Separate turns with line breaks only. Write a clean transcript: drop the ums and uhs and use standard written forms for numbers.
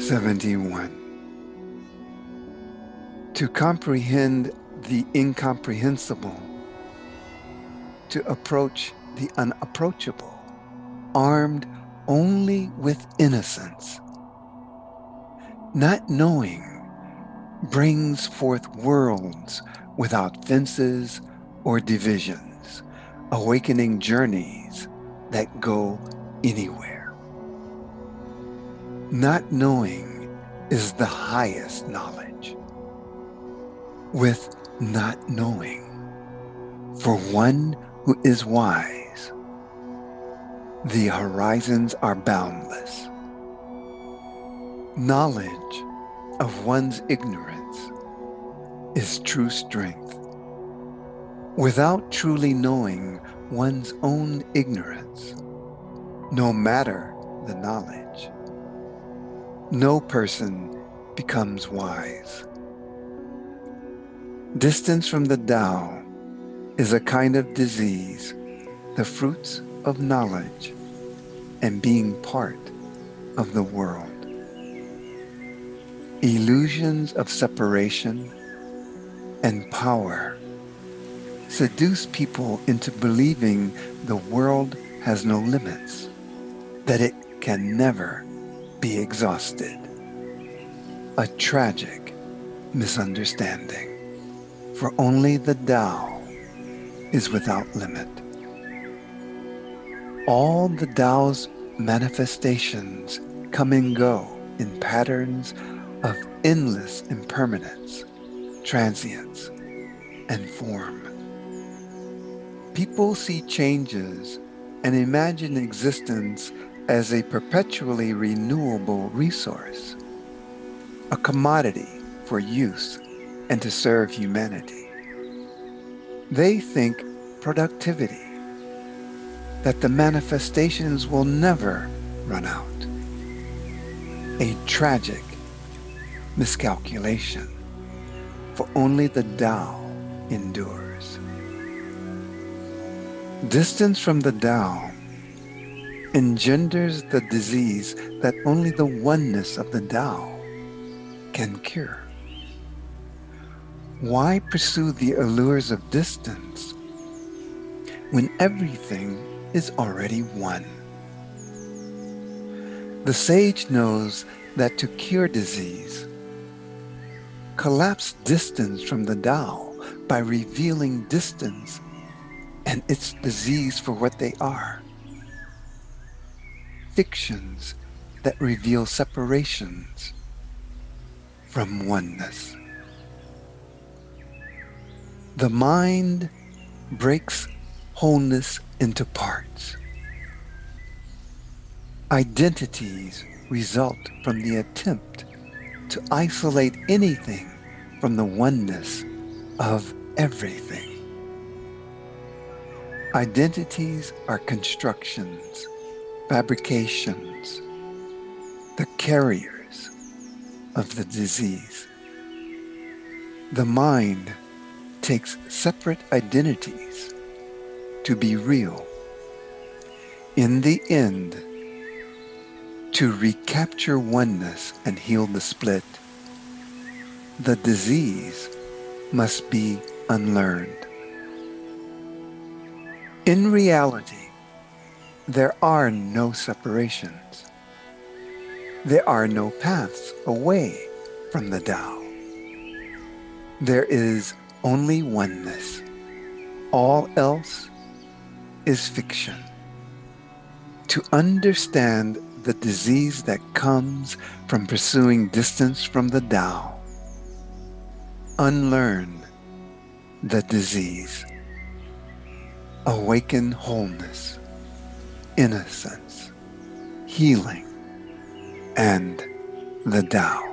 71. To comprehend the incomprehensible, to approach the unapproachable, armed only with innocence. Not knowing brings forth worlds without fences or divisions, awakening journeys that go anywhere. Not knowing is the highest knowledge. With not knowing, for one who is wise, the horizons are boundless. Knowledge of one's ignorance is true strength. Without truly knowing one's own ignorance, no matter the knowledge, no person becomes wise. Distance from the Tao is a kind of disease, the fruits of knowledge and being part of the world. Illusions of separation and power seduce people into believing the world has no limits, that it can never be exhausted. A tragic misunderstanding, for only the Tao is without limit. All the Tao's manifestations come and go in patterns of endless impermanence, transience, and form. People see changes and imagine existence as a perpetually renewable resource, a commodity for use and to serve humanity. They think productivity, that the manifestations will never run out. A tragic miscalculation, for only the Tao endures. Distance from the Tao engenders the disease that only the oneness of the Tao can cure. Why pursue the allures of distance when everything is already one? The sage knows that to cure disease, collapse distance from the Tao by revealing distance and its disease for what they are. Fictions that reveal separations from oneness. The mind breaks wholeness into parts. Identities result from the attempt to isolate anything from the oneness of everything. Identities are constructions, fabrications, the carriers of the disease. The mind takes separate identities to be real. In the end, to recapture oneness and heal the split, the disease must be unlearned. In reality, there are no separations. There are no paths away from the Tao. There is only oneness. All else is fiction. To understand the disease that comes from pursuing distance from the Tao, unlearn the disease. Awaken wholeness, innocence, healing, and the Tao.